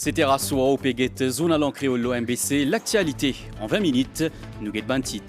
C'était Rassoa au Péguet, zone à l'encréole l'OMBC. L'actualité en 20 minutes, nous guette bantit.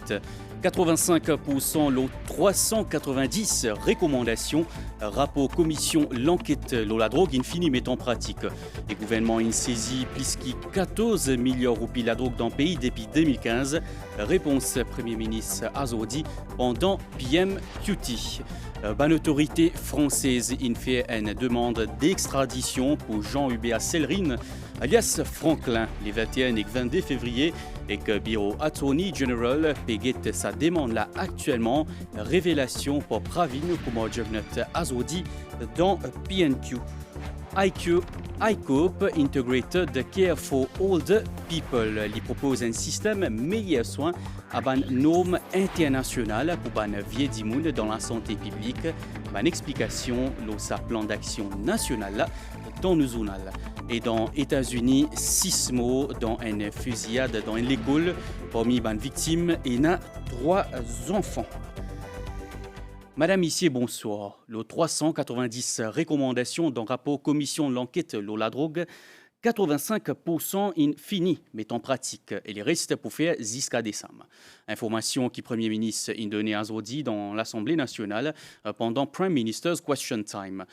85% l'eau 390 recommandations. Rapport commission l'enquête la drogue infini met en pratique. Le gouvernement a saisi plus de 14 milliards de roupies la drogue dans le pays depuis 2015. Réponse Premier ministre Azodi pendant PMQT. Une autorité française a fait une demande d'extradition pour Jean-Hubert Sellerine, alias Franklin, les 21 et 22 février, et que le bureau Attorney General péguet sa demande là actuellement. Révélation pour Pravin comme Jognet Azodi dans PNQ. ICOPE, Integrated Care for Older People, lui propose un système meilleur soin à une norme internationale pour une vie du monde dans la santé publique. Une explication dans sa plan d'action national dans nos zones. Et dans les États-Unis, 6 morts dans une fusillade dans une école. Parmi les victimes, il y a 3 enfants. Madame, Ici, bonsoir. Le 390 recommandations dans le rapport commission de l'enquête la drogue, 85% in fini, mais en pratique. Et les restes pour faire jusqu'à décembre. Information qui Premier ministre a donné aujourd'hui dans l'Assemblée nationale pendant Prime Minister's Question Time.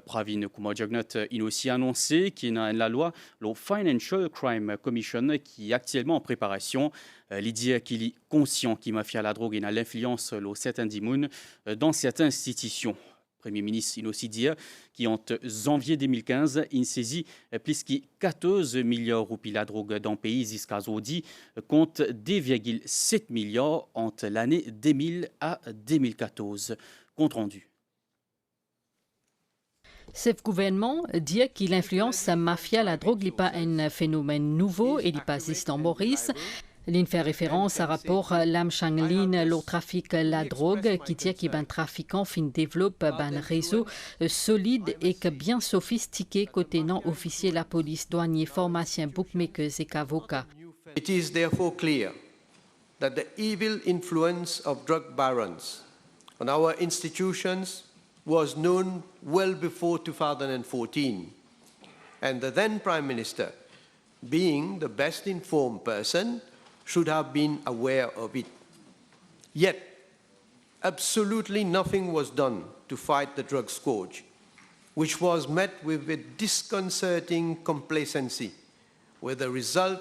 Pravin Kumar-Jagnat a aussi annoncé qu'il y a la loi, le Financial Crime Commission, qui est actuellement en préparation. L'idée qu'il est conscient qu'il mafia la drogue et a l'influence de certains dimoun dans certaines institutions. Premier ministre il aussi dit qu'entre janvier 2015, il saisit plus de 14 milliards de roupies la drogue dans le pays jusqu'à aujourd'hui, compte 2,7 milliards entre l'année 2000 à 2014. Compte rendu. Ce gouvernement dit que l'influence mafia la drogue n'est pas un phénomène nouveau et n'est pas existant en Maurice. Il fait référence à rapport Lam Changlin, le trafic la drogue, qui dit qu'un trafiquant fin développe un réseau solide et que bien sophistiqué côté non officier la police, douanier, pharmacien, bookmakers et avocats. It is therefore clear that the evil influence of drug barons on our institutions was known well before 2014, and the then Prime Minister, being the best informed person, should have been aware of it. Yet, absolutely nothing was done to fight the drug scourge, which was met with a disconcerting complacency, with the result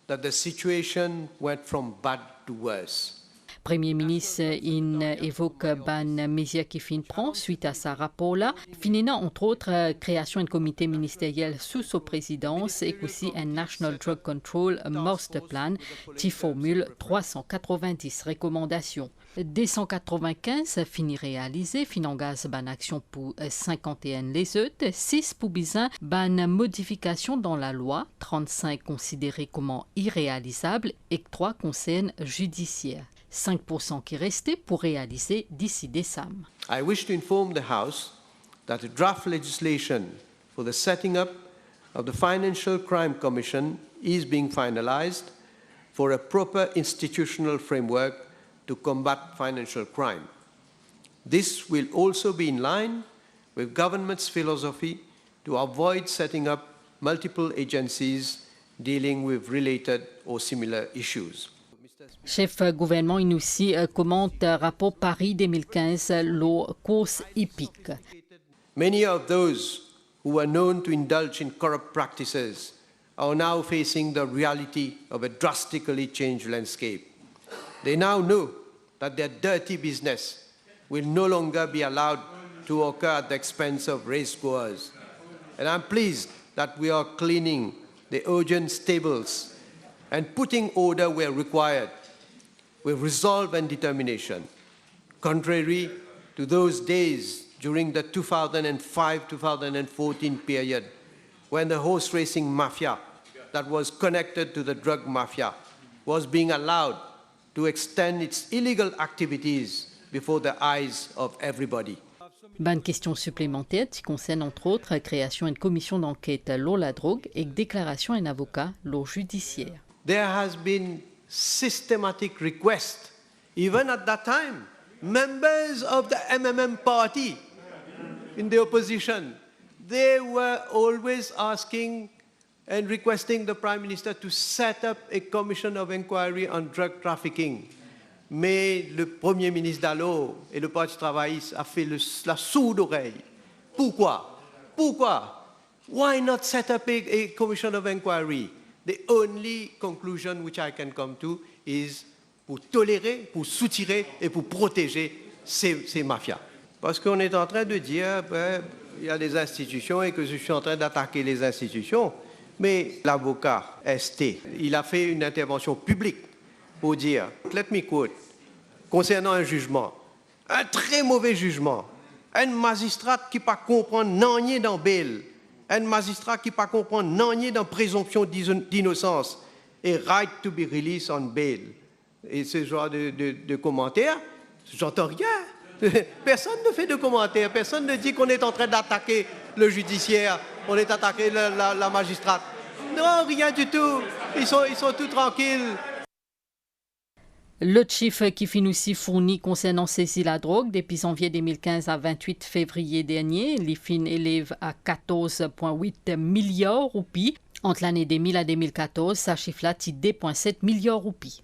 that the situation went from bad to worse. Premier ministre évoque ban mesure qui fin prend suite à sa rapport-là. Finina, entre autres, création d'un comité ministériel sous sa présidence et aussi un National Drug Control Master Plan qui formule 390 recommandations. Dès 195, fini réalisé, fin engage ban action pour 51 les autres, 6 pour bizin, ban modification dans la loi, 35 considérés comme irréalisables et 3 concernent judiciaires. 5% qui restait pour réaliser d'ici décembre. I wish to inform the House that the draft legislation for the setting up of the Financial Crime Commission is being finalized for a proper institutional framework to combat financial crime. This will also be in line with government's philosophy to avoid setting up multiple agencies dealing with related or similar issues. Chef gouvernement il aussi commente rapport Paris 2015 le course hippique. Many of those who were known to indulge in corrupt practices are now facing the reality of a drastically changed landscape. They now know that their dirty business will no longer be allowed to occur at the expense of racegoers. And I'm pleased that we are cleaning the urgent stables and putting order where required with resolve and determination, contrary to those days during the 2005-2014 period when the horse racing mafia that was connected to the drug mafia was being allowed to extend its illegal activities before the eyes of everybody. Bonne question supplémentaire qui concerne entre autres la création d'une commission d'enquête sur la drogue et déclaration d'un avocat l'eau judiciaire. There has been systematic request, even at that time, members of the MMM party in the opposition, they were always asking and requesting the Prime Minister to set up a commission of inquiry on drug trafficking. Mais le Premier ministre d'alors et le Parti travailliste a fait la sourde oreille. Pourquoi? Pourquoi? Why not set up a commission of inquiry? The only conclusion which I can come to is pour tolérer, pour soutirer et pour protéger ces mafias. Parce qu'on est en train de dire il y a des institutions et que je suis en train d'attaquer les institutions. Mais l'avocat ST, il a fait une intervention publique pour dire, let me quote, concernant un jugement, un très mauvais jugement, un magistrat qui ne pas comprendre non dans bail, un magistrat qui ne pas comprendre non dans présomption d'innocence et right to be released on bail. Et ce genre de commentaires, j'entends rien. Personne ne fait de commentaires, personne ne dit qu'on est en train d'attaquer le judiciaire, on est attaqué la magistrate. Non, rien du tout. Ils sont tout tranquilles. Le chiffre qui finit aussi fourni concernant saisie la drogue depuis janvier 2015 à 28 février dernier, les fins élèvent à 14,8 milliards roupies. Entre l'année 2000 à 2014, ça chiffre là 2,7 milliards roupies.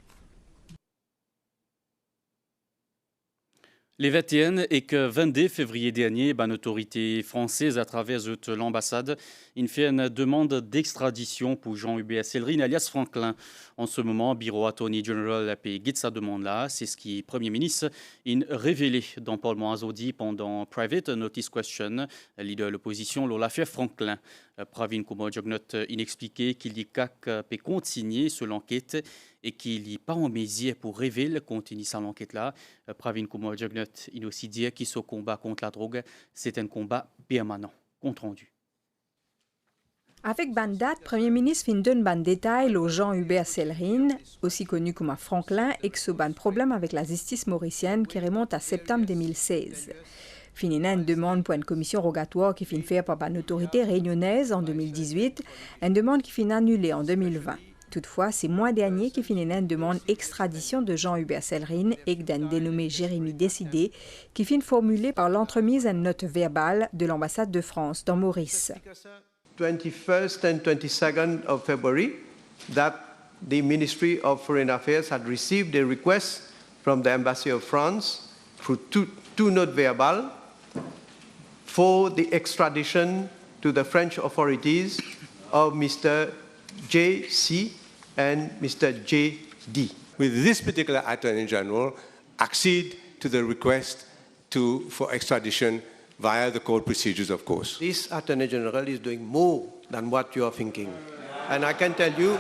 Les 21 et que 22 février dernier, l'autorité française, à travers l'ambassade, a fait une demande d'extradition pour Jean-Hubert Sellerin, alias Franklin. En ce moment, le bureau Attorney General a payé sa demande-là. C'est ce qui, Premier ministre, a révélé dans le Parlement azodi pendant Private Notice Question, leader de l'opposition, l'affaire Franklin. Pravin Kumar Jugnauth a expliqué qu'il y a peut continuer sur l'enquête et qu'il n'y a pas en mesure pour révéler continuer sur l'enquête-là. Pravin Kumar Jugnauth a aussi dit que ce combat contre la drogue, c'est un combat permanent, compte rendu. Avec Bandat, Premier ministre fin donne ban détail au Jean-Hubert Sellerin, aussi connu comme Franklin, et que ce ban problème avec la justice mauricienne qui remonte à septembre 2016. Finina une demande pour une commission rogatoire qui finit faire par une autorité réunionnaise en 2018, une demande qui finit annulée en 2020. Toutefois, c'est mois dernier qui finit une demande extradition de Jean-Hubert Sellerin et d'un dénommé Jérémy Décidé qui finit formulée par l'entremise d'une note verbale de l'ambassade de France dans Maurice. 21st and 22nd of February, that the Ministry of Foreign Affairs had received a request from the Embassy of France through two notes verbal for the extradition to the French authorities of Mr. J.C. and Mr. J.D. With this particular Attorney General, accede to the request for extradition via the court procedures, of course. This Attorney General is doing more than what you are thinking. And I can tell the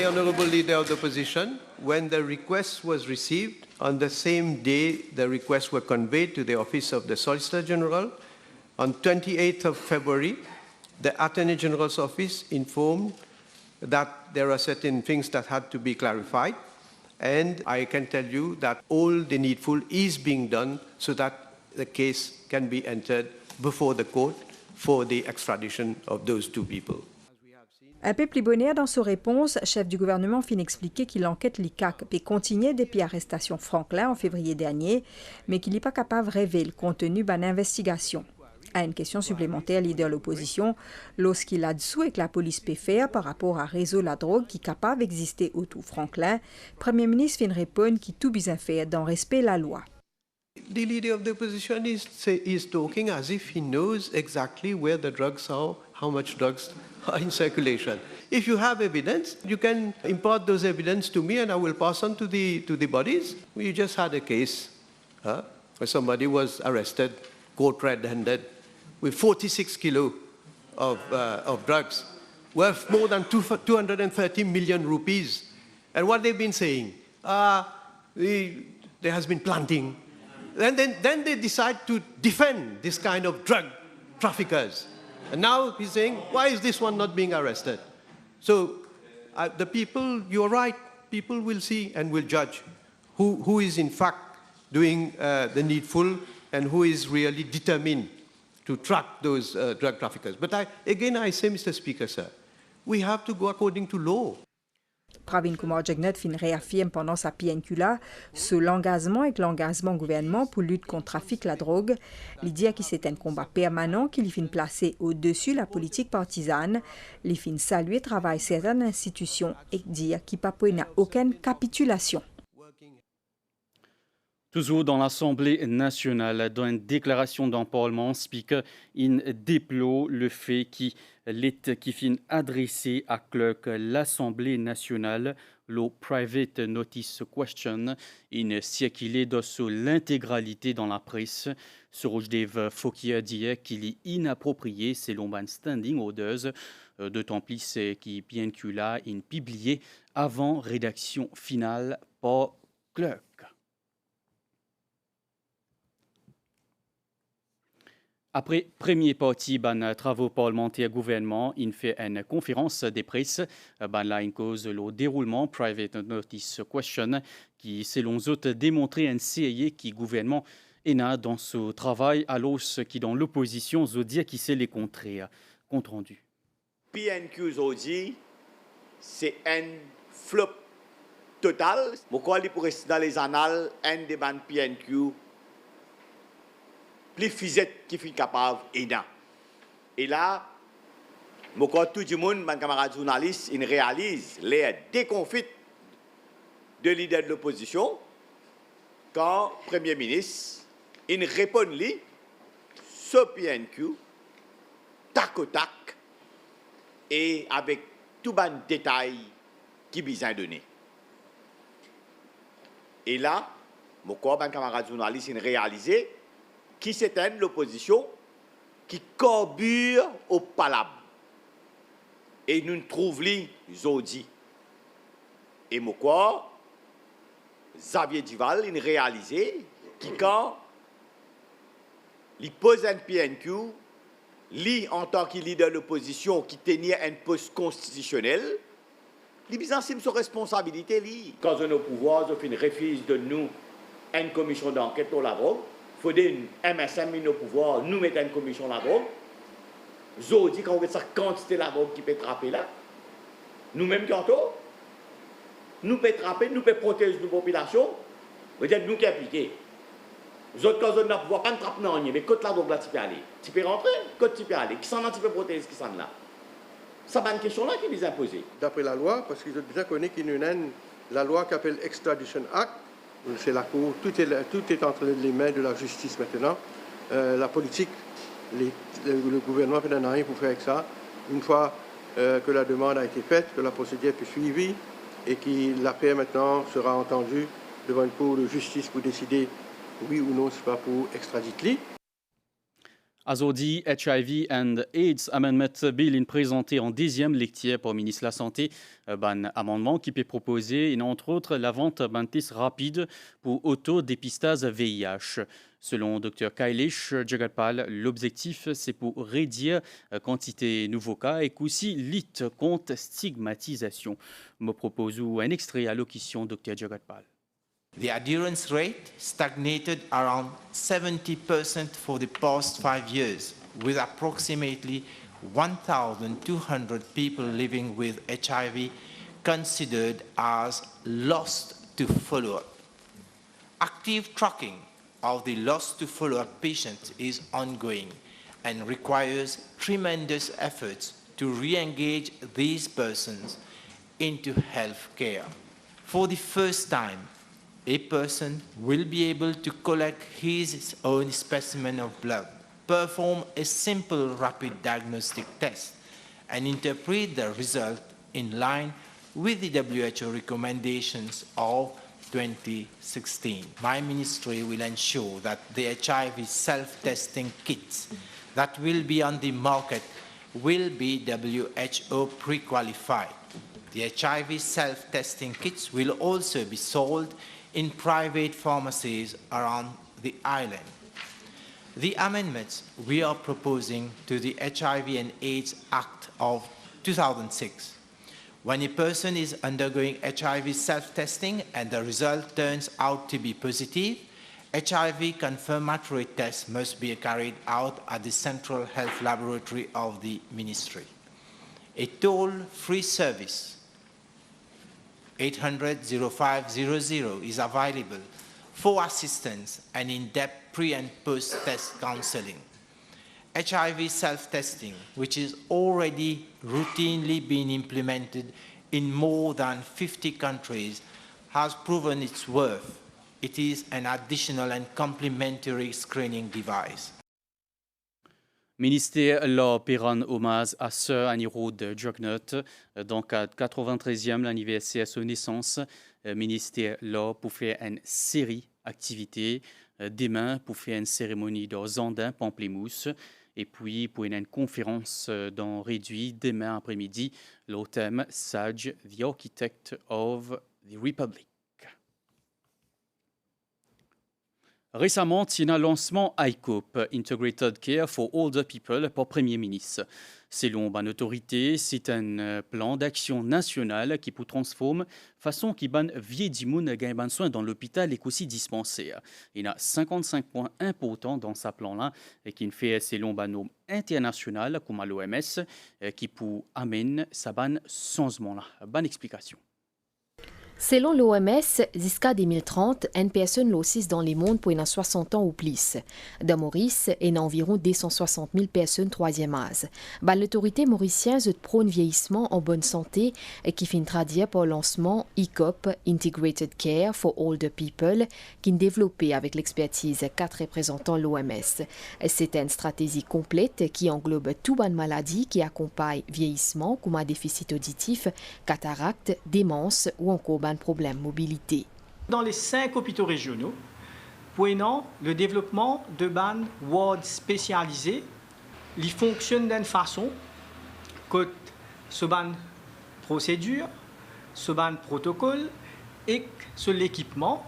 Honourable Leader of the Opposition, when the request was received, on the same day the requests were conveyed to the Office of the Solicitor General. On 28th of February, the Attorney General's Office informed that there are certain things that had to be clarified. And I can tell you that all the needful is being done so that the case can be entered before the court for the extradition of those two people. Un peu plus bonheur dans sa réponse, chef du gouvernement fin expliquer qu'il enquête l'ICAC et continue depuis l'arrestation Franklin en février dernier, mais qu'il n'est pas capable de révéler le contenu de l'investigation. À une question supplémentaire, leader de l'opposition, lorsqu'il a dessous et que la police peut faire par rapport à réseau la drogue qui est capable d'exister autour Franklin, Premier ministre fin répondre qu'il tout bien faire dans respect de la loi. The leader of the opposition is talking as if he knows exactly where the drugs are, how much drugs are in circulation. If you have evidence, you can impart those evidence to me and I will pass on to the bodies. We just had a case where somebody was arrested, caught red-handed, with 46 kilos of drugs, worth more than 230 million rupees. And what they've been saying, there has been planting. And then they decide to defend this kind of drug traffickers. And now he's saying, why is this one not being arrested? So the people, you're right, people will see and will judge who is in fact doing the needful and who is really determined to track those drug traffickers. But I say, Mr. Speaker, sir, we have to go according to law. Pravin Kumar Jagnat fin réaffirme pendant sa PNQ là sur l'engagement et l'engagement gouvernement pour lutte contre le trafic la drogue. Il dit que c'est un combat permanent qu'il fin placé au-dessus la politique partisane. Il fin saluer le travail de certaines institutions et dire qu'il n'a aucune capitulation. Toujours dans l'Assemblée nationale, dans une déclaration d'un Parlement, Speaker déplore le fait qu'il fin adressé à clerc l'Assemblée nationale le private notice question in circulé sur l'intégralité dans la presse. Sur Dave Fauquier dit qu'il est inapproprié selon ban standing orders, d'autant plus qu'il bien que là in publié avant rédaction finale par clerc. Après premier parti ban travaux parlementaires gouvernement, il fait une conférence de presse ban là in cause le déroulement private notice question qui selon eux démontrer un CIA qui gouvernement est dans ce travail alors qui dans l'opposition dit qui c'est les contraires. Compte rendu. PNQ aujourd'hui c'est un flop total. Pourquoi il pourrait dans les annales un des ban PNQ plus physique qui fait capable d'aider. Et là, tout le monde, mes camarades journalistes, ils réalisent les déconfites de leader de l'opposition quand le Premier ministre il répond lui ce PNQ tac au tac et avec tout bon détail qui besoin donné. Et là, mes camarades journalistes ils réalisent qui s'éteint l'opposition, qui carbure au palabre. Et nous trouvons les Zodi. Et moi, Xavier Duval, il réalisé qui quand il pose un PNQ, lui en tant que leader de l'opposition qui tenait un poste constitutionnel, il a son responsabilité. Quand on est au pouvoir, on refuse de nous une commission d'enquête au labo. Il faut dire un MSM au pouvoir, nous mettons une commission là-bas. Zodi, quand on a cette quantité là-bas qui peut trapper là, nous-mêmes, tantôt, nous pouvons trapper, nous pouvons protéger nos populations, peut-être nous qui appliquons. Les autres, quand on a pouvoir, pas de trapper, non, mais côté là-bas, là, tu peux aller. Tu peux rentrer, côté tu peux aller. Qui s'en a, tu peux protéger ce qui s'en là. Ça va une question là qui est imposée. D'après la loi, parce qu'ils ont déjà connu qu'il y a la loi qui s'appelle Extradition Act, c'est la Cour, tout est entre les mains de la justice maintenant. La politique, le gouvernement fait rien pour faire avec ça. Une fois que la demande a été faite, que la procédure est suivie et que l'affaire maintenant sera entendue devant une cour de justice pour décider oui ou non c'est pas pour extraditer. Azodi, HIV and AIDS Amendment Bill présenté en 10e lecture par le ministre de la Santé, un amendement qui peut proposer, entre autres, la vente d'un test rapide pour autodépistage VIH. Selon Dr Kailesh Jagatpal, l'objectif c'est pour réduire la quantité de nouveaux cas et aussi lutte contre stigmatisation. Je propose un extrait à l'occasion Dr Jagatpal. The adherence rate stagnated around 70% for the past 5 years, with approximately 1,200 people living with HIV considered as lost to follow-up. Active tracking of the lost to follow-up patients is ongoing and requires tremendous efforts to re-engage these persons into health care. For the first time, a person will be able to collect his own specimen of blood, perform a simple rapid diagnostic test, and interpret the result in line with the WHO recommendations of 2016. My ministry will ensure that the HIV self-testing kits that will be on the market will be WHO pre-qualified. The HIV self-testing kits will also be sold in private pharmacies around the island. The amendments we are proposing to the HIV and AIDS Act of 2006. When a person is undergoing HIV self-testing and the result turns out to be positive, HIV confirmatory tests must be carried out at the Central Health Laboratory of the Ministry. A toll-free service 800-0500 is available for assistance and in-depth pre- and post-test counseling. HIV self-testing, which is already routinely being implemented in more than 50 countries, has proven its worth. It is an additional and complementary screening device. Ministère la rend hommage à Sir Annie Rhodes Drugnut dans le 93e anniversaire de sa naissance. Ministère là pour faire une série d'activités. Demain pour faire une cérémonie dans Zandin, Pamplemousse. Et puis pour une conférence dans Réduit demain après-midi, le thème Sage, the Architect of the Republic. Récemment, il y a un lancement ICOP, Integrated Care for Older People, par Premier ministre. Selon une autorité, c'est un plan d'action national qui peut transformer façon qui ban vieux dimoun gagne soin dans l'hôpital et aussi dispensaire. Il y a 55 points importants dans ce plan-là et qui fait selon un norme international comme l'OMS qui peut amener sa ban changement-là. Bonne explication. Selon l'OMS, jusqu'à 2030, une personne l'oscille dans le monde pour 60 ans ou plus. Dans Maurice, il y a environ 260 000 personnes troisième âge. L'autorité mauricienne prône vieillissement en bonne santé et qui finit traduire par le lancement ICOP, Integrated Care for Older People, qui est développé avec l'expertise 4 représentants l'OMS. C'est une stratégie complète qui englobe toutes les maladies qui accompagnent vieillissement, comme un déficit auditif, cataracte, démence ou encore problème de mobilité. Dans les 5 hôpitaux régionaux, poignant le développement de ban wards spécialisés, ils fonctionnent d'une façon que ce ban procédure, ce ban protocole et ce l'équipement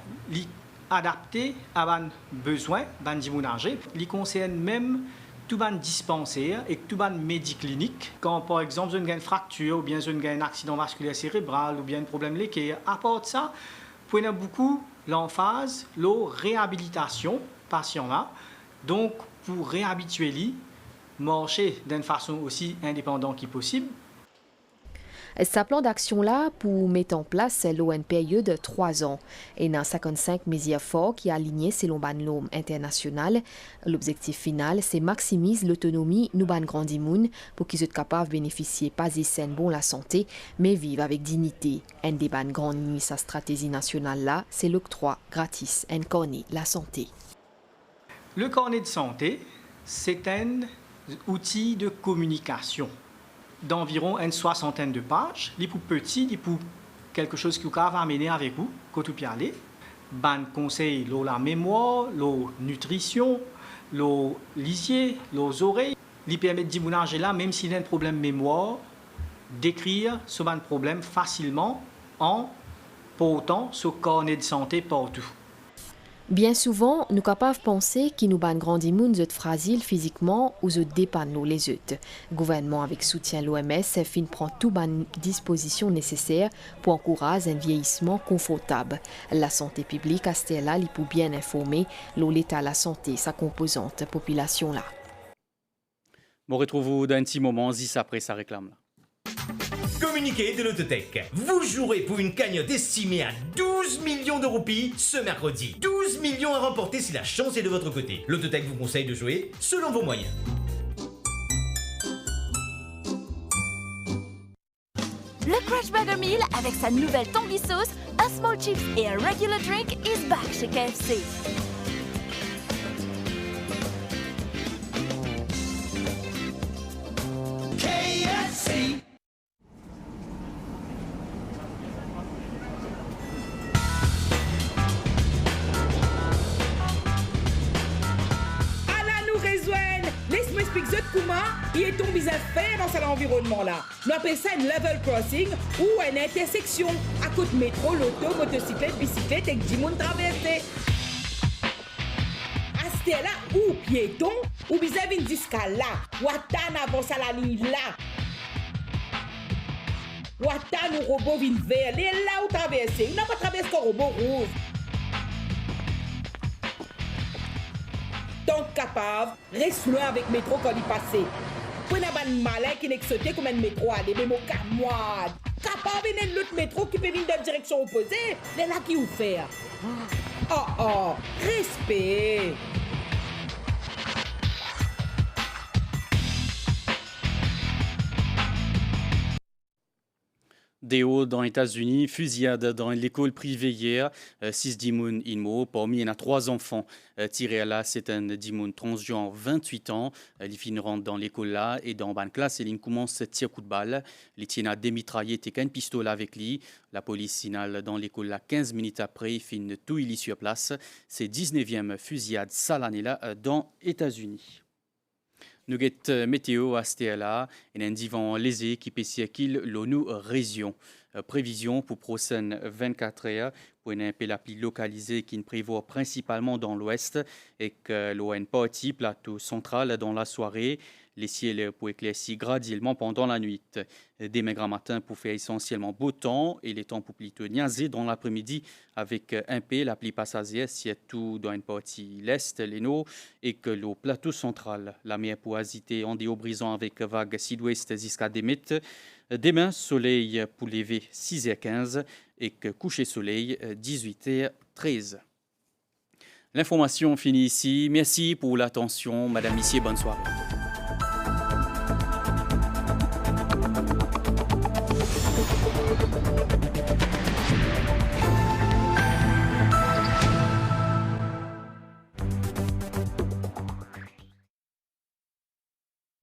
adapté à ban besoin ban d'immunager, il concerne même tout ban dispensaire et tout ban médiclinique. Quand par exemple une une fracture ou bien un accident vasculaire cérébral ou bien un problème laqué, à part de ça, il y a beaucoup l'emphase, la réhabilitation patient-là. Donc pour réhabituer lui, marcher d'une façon aussi indépendante que possible. Ce plan d'action-là pour mettre en place une période de 3 ans. Et dans 55 mesures fortes qui alignent selon les normes internationales, l'objectif final, c'est maximiser l'autonomie de nos grands immunes pour qu'ils soient capables de bénéficier pas de bon la santé, mais vivre avec dignité. Un des grands lignes sa stratégie nationale-là, c'est l'octroi gratis, un carnet la santé. Le carnet de santé, c'est un outil de communication d'environ une 60aine de pages. Les plus petits, les plus quelque chose que vous pouvez amener avec vous, quand vous parlez. Ban conseil, la mémoire, la nutrition, le lisier, les oreilles. Il permet de diminuer là, même s'il y a un problème mémoire, d'écrire ce problème facilement en portant ce carnet de santé partout. Bien souvent, nous sommes capables de penser que nous sommes grands immunes, nous sommes fragiles physiquement ou nous dépendons les autres. Le gouvernement, avec soutien de l'OMS, prend toutes les dispositions nécessaires pour encourager un vieillissement confortable. La santé publique, à ce là, il peut bien informer l'état de la santé, sa composante population là. On retrouve dans un petit moment, juste après sa réclame. Communiqué de l'Autotech. Vous jouerez pour une cagnotte estimée à 12 millions de roupies ce mercredi. 12 millions à remporter si la chance est de votre côté. L'Autotech vous conseille de jouer selon vos moyens. Le Crush Burger Meal avec sa nouvelle tangy sauce, un small chips et un regular drink is back chez KFC. KFC. Laisse-moi expliquer comment il est tombé à faire dans cet environnement-là. Nous appelons ça une level crossing ou une intersection à côté de métro, l'auto, motocyclette, bicyclette et du monde traversé. À ce là ou piéton ou vis-à-vis une disca là, ou attend avance à la ligne là. Ou attend nos robots viennent vers les là où traverser. Il n'a pas traversé un robot rouge. Donc capable, reste loin avec métro quand il passe. Pour un malin qui n'est sauté comme un métro à des mais mon camoide, cap pas venir l'autre métro qui peut venir dans la direction opposée. Les là qui vous fait. Oh, respect. Déo dans les États-Unis, fusillade dans l'école privée hier, 6 dimoun inmo, parmi il y en a 3 enfants tirés à là, c'est un dimoun transgenre 28 ans, il finit rentre dans l'école là et dans une classe, il commence à tirer coup de balle, il tient à démitrailler et un pistolet avec lui, la police finale dans l'école là 15 minutes après, il finit tout il sur place, c'est 19e fusillade ça l'année là dans les États-Unis. Nous avons météo à STLA et un divan lésé qui peut circuler l'ONU région. Prévision pour prochaines 24 heures pour une appli localisée qui ne prévoit principalement dans l'ouest et que l'ON partie plateau central dans la soirée. Les ciels pour éclaircir graduellement pendant la nuit. Demain grand matin pour faire essentiellement beau temps et les temps pour plutôt niaiser dans l'après-midi avec un peu la pluie passagère, surtout dans une partie l'est, l'Eno, et que le plateau central. La mer pour agiter en déo brisant avec vague sud-ouest jusqu'à Demet. Demain, soleil pour lever 6h15 et que coucher soleil 18h13. L'information finit ici. Merci pour l'attention. Madame, Messieurs, bonne soirée.